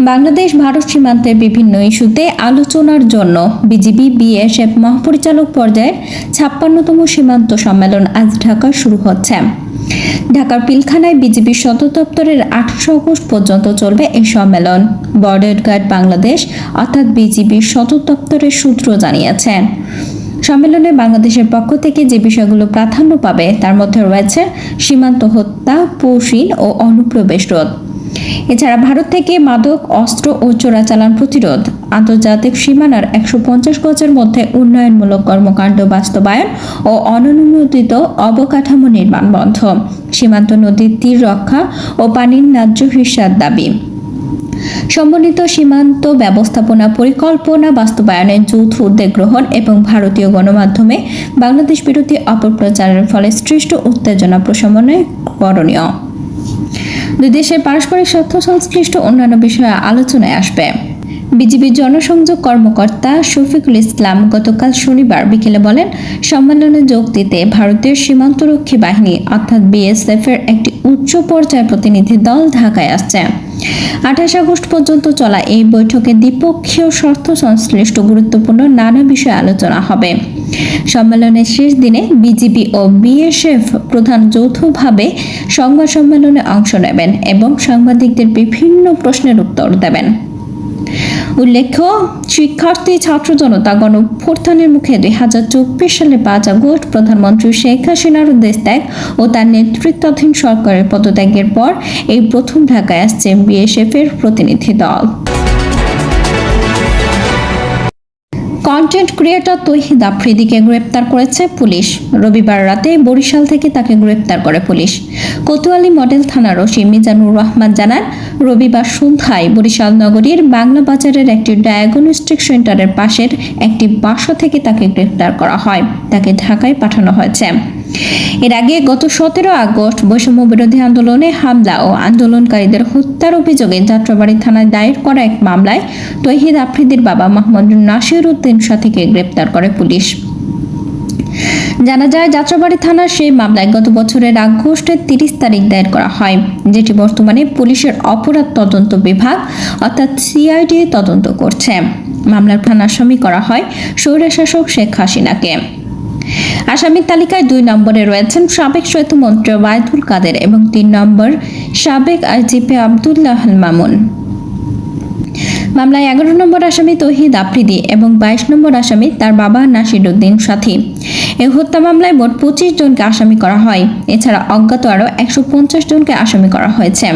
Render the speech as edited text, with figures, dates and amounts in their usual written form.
বাংলাদেশ ভারত সীমান্তের বিভিন্ন ইস্যুতে আলোচনার জন্য বিজিবি বিএসএফ মহাপরিচালক পর্যায়ের ৫৬তম সীমান্ত সম্মেলন আজ ঢাকায় শুরু হচ্ছে। ঢাকার পিলখানায় বিজিবির সদর দপ্তরের ২৮ আগস্ট পর্যন্ত চলবে এই সম্মেলন। বর্ডার গার্ড বাংলাদেশ অর্থাৎ বিজিবির সদর দপ্তরের সূত্র জানিয়েছেন। সম্মেলনে বাংলাদেশের পক্ষ থেকে যে বিষয়গুলো প্রাধান্য পাবে তার মধ্যে রয়েছে সীমান্ত হত্যা, পৌশিন ও অনুপ্রবেশ রোধ। এছাড়া ভারত থেকে মাদক, অস্ত্র ও চোরাচালান প্রতিরোধ, আন্তর্জাতিক সীমানার ১৫০ গজের মধ্যে উন্নয়নমূলক কর্মকাণ্ড বাস্তবায়ন ও অননুমোদিত অবকাঠামো নির্মাণ বন্ধ, সীমান্ত নদীর তীর রক্ষা ও পানির ন্যায্য হিস্যার দাবি, সমন্বিত সীমান্ত ব্যবস্থাপনা পরিকল্পনা বাস্তবায়নের যৌথ উদ্যোগ গ্রহণ এবং ভারতীয় গণমাধ্যমে বাংলাদেশ বিরোধী অপপ্রচারের ফলে সৃষ্ট উত্তেজনা প্রশমনে করণীয়। দুই দেশের পারস্পরিক স্বার্থ সংশ্লিষ্ট অন্যান্য বিষয়ে আলোচনায় আসবে। বিজিবির জনসংযোগ কর্মকর্তা শফিকুল ইসলাম গতকাল শনিবার বিকেলে বলেন, সম্মেলনে যোগ দিতে ভারতীয় সীমান্তরক্ষী বাহিনী অর্থাৎ বিএসএফ এর একটি উচ্চ পর্যায়ের প্রতিনিধি দল ঢাকায় আসছে। ২৮ আগস্ট পর্যন্ত চলা এই বৈঠকে দ্বিপক্ষীয় স্বার্থ সংশ্লিষ্ট গুরুত্বপূর্ণ নানা বিষয়ে আলোচনা হবে। সম্মেলনের শেষ দিনে বিজিবি ও বিএসএফ প্রধান যৌথভাবে সংবাদ সম্মেলনে অংশ নেবেন এবং সাংবাদিকদের বিভিন্ন প্রশ্নের উত্তর দেবেন। উল্লেখ্য, শিক্ষার্থী ছাত্র জনতা গণঅভ্যুত্থানের মুখে ২০২৪ সালে ৫ আগস্ট প্রধানমন্ত্রী শেখ হাসিনার দেশ ত্যাগ ও তার নেতৃত্বাধীন সরকারের পদত্যাগের পর এই প্রথম ঢাকায় আসছে বিএসএফ এর প্রতিনিধি দল। কন্টেন্ট ক্রিয়েটর তৌহিদ আফ্রিদিকে গ্রেপ্তার করেছে পুলিশ। রবিবার রাতে বরিশাল থেকে তাকে গ্রেপ্তার করে পুলিশ। কোতোয়ালি মডেল থানার ওসি মিজানুর রহমান জানান, রবিবার সন্ধ্যায় বরিশাল নগরীর বাংলা বাজারের একটি ডায়াগনস্টিক সেন্টারের পাশের একটি বাসা থেকে তাকে গ্রেপ্তার করা হয়। তাকে ঢাকায় পাঠানো হয়েছে। এর আগে গত ১৭ আগস্ট বৈষম্য বিরোধী আন্দোলনে হামলা ও আন্দোলনকারীদের হত্যার অভিযোগে যাত্রাবাড়ী থানায় দায়ের করা এক মামলায় তৌহিদ আফ্রিদির বাবা মোহাম্মদ নাসির উদ্দিন সাথীকে গ্রেপ্তার করে পুলিশ। জানা যায়, যাত্রাবাড়ী থানার সেই মামলায় গত বছরের আগস্টের ৩০ তারিখ দায়ের করা হয়, যেটি বর্তমানে পুলিশের অপরাধ তদন্ত বিভাগ অর্থাৎ সিআইডি তদন্ত করছে। মামলার প্রধান আসামি করা হয় স্বৈরশাসক শেখ হাসিনাকে। আসামির তালিকায় ২ নম্বরে রয়েছেন সাবেক সেতুমন্ত্রী ওবায়দুল কাদের এবং ৩ নম্বর সাবেক আইজিপি আব্দুল্লাহ আল মামুন। মামলায় ১১ নম্বর আসামি তৌহিদ আফ্রিদি এবং ২২ নম্বর আসামি তার বাবা নাসির উদ্দিন সাথী। এই হত্যা মামলায় মোট ২৫ জনকে আসামি করা হয়। এছাড়া অজ্ঞাত আরও ১৫০ জনকে আসামি করা হয়েছে।